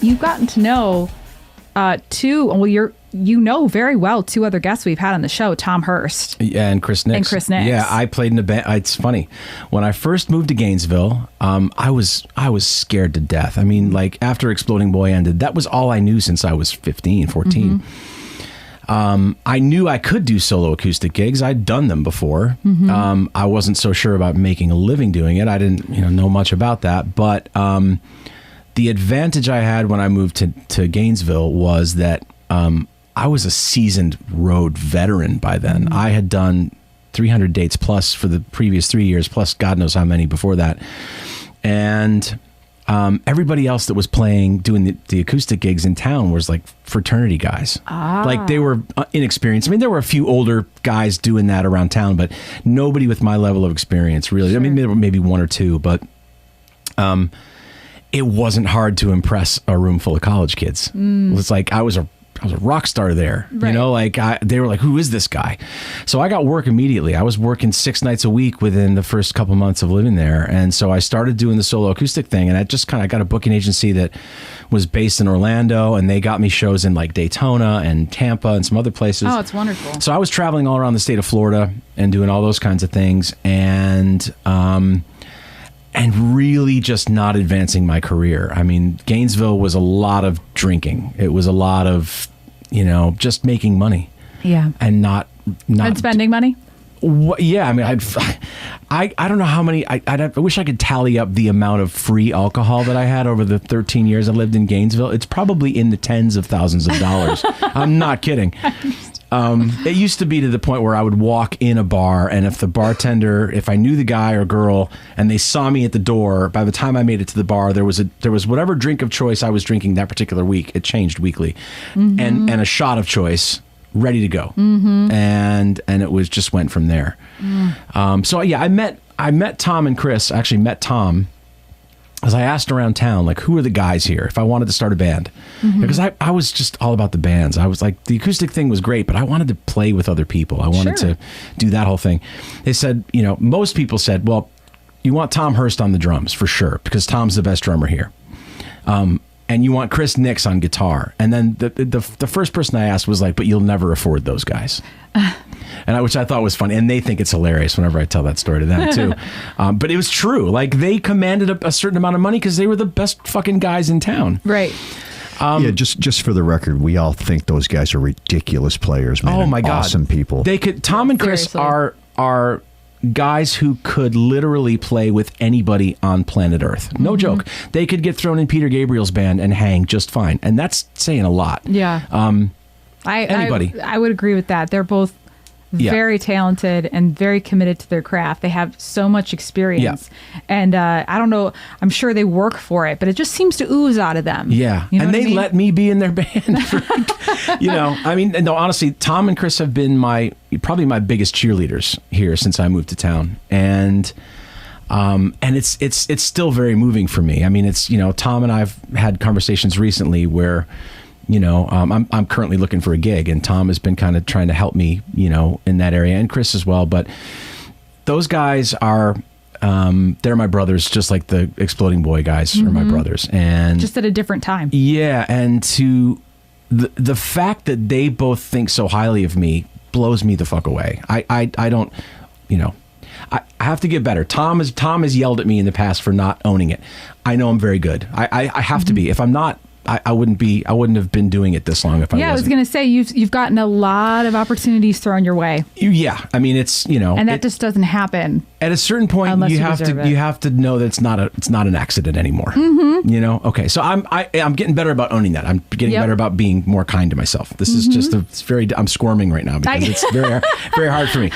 you've gotten to know very well two other guests we've had on the show, Tom Hurst. Yeah, and Chris Nix. Yeah, I played in a band. It's funny. When I first moved to Gainesville, I was scared to death. I mean, like after Exploding Boy ended, that was all I knew since I was 15, 14. I knew I could do solo acoustic gigs. I'd done them before. I wasn't so sure about making a living doing it. I didn't know much about that. But the advantage I had when I moved to Gainesville was that I was a seasoned road veteran by then. I had done 300 dates plus for the previous 3 years, plus God knows how many before that. And everybody else that was doing the acoustic gigs in town was like fraternity guys. Like they were inexperienced. I mean, there were a few older guys doing that around town, but nobody with my level of experience, really. Sure. I mean, there were maybe one or two, but it wasn't hard to impress a room full of college kids. It was like I was a rock star there, right. They were like, who is this guy? So I got work immediately. I was working 6 nights a week within the first couple months of living there. And so I started doing the solo acoustic thing, and I just kind of got a booking agency that was based in Orlando, and they got me shows in like Daytona and Tampa and some other places. Oh, it's wonderful. So I was traveling all around the state of Florida and doing all those kinds of things, and really just not advancing my career. I mean, Gainesville was a lot of drinking. It was a lot of, just making money. Yeah. And not and spending money? Yeah. I mean, I don't know how many, I wish I could tally up the amount of free alcohol that I had over the 13 years I lived in Gainesville. It's probably in the tens of thousands of dollars. I'm not kidding. It used to be to the point where I would walk in a bar, and if I knew the guy or girl and they saw me at the door, by the time I made it to the bar, there was whatever drink of choice I was drinking that particular week. It changed weekly, and a shot of choice ready to go. And it just went from there. So yeah, I met Tom and Chris. I actually met Tom as I asked around town, like, who are the guys here if I wanted to start a band? Because I was just all about the bands. I was like, the acoustic thing was great, but I wanted to play with other people. I wanted to do that whole thing. They said, most people said, well, you want Tom Hurst on the drums for sure, because Tom's the best drummer here. And you want Chris Nix on guitar. And then the first person I asked was like, but you'll never afford those guys. Which I thought was funny. And they think it's hilarious whenever I tell that story to them too. But it was true. Like they commanded a certain amount of money because they were the best fucking guys in town. Right. Yeah, just for the record, we all think those guys are ridiculous players, man. Oh my God. Awesome people. Tom and Chris are guys who could literally play with anybody on planet Earth. No joke. They could get thrown in Peter Gabriel's band and hang just fine. And that's saying a lot. Yeah. Anybody. I would agree with that. They're both very talented and very committed to their craft. They have so much experience. And I don't know, I'm sure they work for it, but it just seems to ooze out of them. Yeah. And they let me be in their band. Honestly, Tom and Chris have been probably my biggest cheerleaders here since I moved to town. And it's still very moving for me. I mean, it's, Tom and I've had conversations recently where, I'm currently looking for a gig, and Tom has been kind of trying to help me, in that area, and Chris as well. But those guys are, they're my brothers, just like the Exploding Boy guys are my brothers, and just at a different time. Yeah, and to the fact that they both think so highly of me blows me the fuck away. I don't, I have to get better. Tom has yelled at me in the past for not owning it. I know I'm very good. I have to be. If I'm not, I wouldn't have been doing it this long if I wasn't. Yeah, I was going to say, you've gotten a lot of opportunities thrown your way. Yeah, I mean, it's, and that just doesn't happen. At a certain point, you have to know that it's not an accident anymore. Okay, so I'm getting better about owning that. I'm getting better about being more kind to myself. This is just I'm squirming right now because it's very very hard for me.